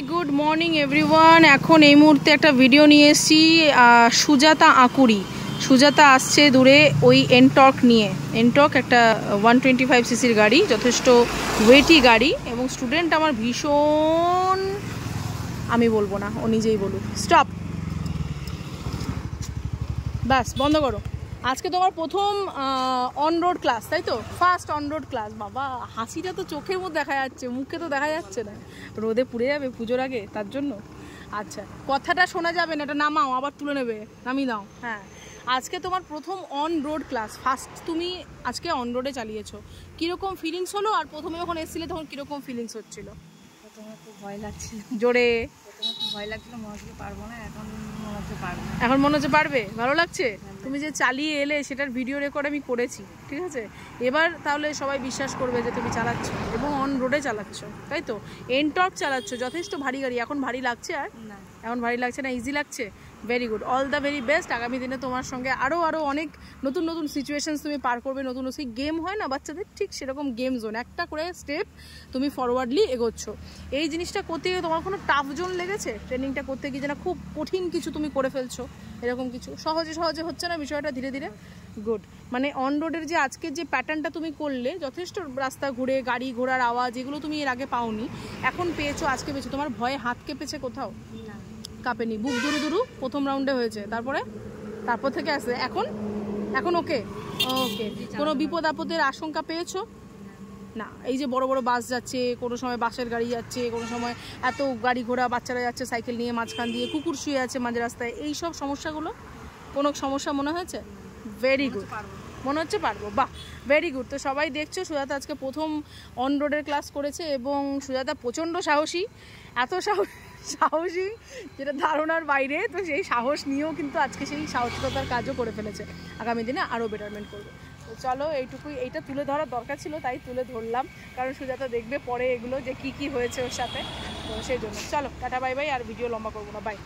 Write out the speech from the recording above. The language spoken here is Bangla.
Good morning everyone. এখন এই মুহূর্তে একটা ভিডিও নিয়ে এসেছি সুজাতা আকুরি। সুজাতা আসছে দূরে ওই এনটর্ক নিয়ে। এনটর্ক একটা 125 সিসির গাড়ি, যথেষ্ট ওয়েটি গাড়ি, এবং স্টুডেন্ট আমার ভীষণ, আমি বলবো না, ও নিজেই বলুক। স্টপ, ব্যাস বন্ধ করো। আজকে তোমার প্রথম অন রোড ক্লাস, তাই তো? First on road class. বাবা, হাসিটা তো চোখের মধ্যে দেখা যাচ্ছে, মুখে তো দেখা যাচ্ছে না। রোদে পুড়ে যাবে পুজোর আগে, তার জন্য। আচ্ছা, কথাটা শোনা যাবে না, এটা নামাও, আবার তুলে নেবে, নামিয়ে দাও। হ্যাঁ, আজকে তোমার প্রথম অন রোড ক্লাস, ফার্স্ট তুমি আজকে অন রোডে চালিয়েছো। কীরকম ফিলিংস হলো? আর প্রথমে যখন এসেছিলে তখন কীরকম ফিলিংস হচ্ছিল? প্রথমে খুব ভয় লাগছিল, জোরে খুব ভয় লাগছিল, মনে হচ্ছে পারবো না। এখন মনে হচ্ছে পারবো। এখন মনে হচ্ছে পারবে? ভালো লাগছে? তুমি যে চালিয়ে এলে সেটার ভিডিও রেকর্ড আমি করেছি, ঠিক আছে? এবার তাহলে সবাই বিশ্বাস করবে যে তুমি চালাচ্ছ, এবং অন রোডে চালাচ্ছ, তাই তো? এনটর্ক চালাচ্ছ, যথেষ্ট ভারী গাড়ি। এখন ভারী লাগছে? আর না, এখন ভারী লাগছে না, ইজি লাগছে। Very good, all the very best. আগামী দিনে তোমার সঙ্গে আরও অনেক নতুন নতুন সিচুয়েশনস তুমি পার করবে। নতুন সেই গেম হয় না বাচ্চাদের, ঠিক সেরকম গেম জোন, একটা করে স্টেপ তুমি ফরওয়ার্ডলি এগোচ্ছ। এই জিনিসটা করতে গিয়ে তোমার কোনো টাফ জোন লেগেছে? ট্রেনিংটা করতে গিয়ে যেন খুব কঠিন কিছু তুমি করে ফেলছো, এরকম কিছু? সহজে সহজে হচ্ছে না বিষয়টা, ধীরে ধীরে? গুড। মানে অন রোডের যে আজকের যে প্যাটার্নটা তুমি করলে, যথেষ্ট রাস্তা ঘুরে, গাড়ি ঘোড়ার আওয়াজ, এগুলো তুমি এর আগে পাওনি, এখন পেয়েছো, আজকে পেয়েছো। তোমার ভয়ে হাত কেঁপেছে কোথাও? না, কাঁপেনি? বুক দুরু দুরু প্রথম রাউন্ডে হয়েছে, তারপর থেকে আসে এখন? এখন ওকে ওকে। কোনো বিপদ আপদের আশঙ্কা পেয়েছো? না। এই যে বড় বড় বাস যাচ্ছে, কোনো সময় বাসের গাড়ি যাচ্ছে, কোনো সময় এত গাড়ি ঘোড়া, বাচ্চারা যাচ্ছে সাইকেল নিয়ে, মাঝখান দিয়ে কুকুর শুয়ে আছে মাঝ রাস্তায়, এই সব সমস্যাগুলো কোনো সমস্যা মনে হয়েছে? ভেরি গুড, মনে হচ্ছে পারবো। বাহ, ভেরি গুড। তো সবাই দেখছো, সুজাতা আজকে প্রথম অন রোডের ক্লাস করেছে, এবং সুজাতা প্রচণ্ড সাহসী, এত সাহসী যেটা ধারণার বাইরে। তো সেই সাহস নিয়েও কিন্তু আজকে সেই সাহসিকতার কাজও করে ফেলেছে। আগামী দিনে আরও বেটারমেন্ট করবে। তো চলো, এইটুকুই, এইটা তুলে ধরার দরকার ছিল, তাই তুলে ধরলাম, কারণ সুজাতা দেখবে পরে এগুলো যে কি কি হয়েছে ওর সাথে, তো সেই জন্য। চলো, টাটা, বাই বাই। আর ভিডিও লম্বা করবো না, বাই।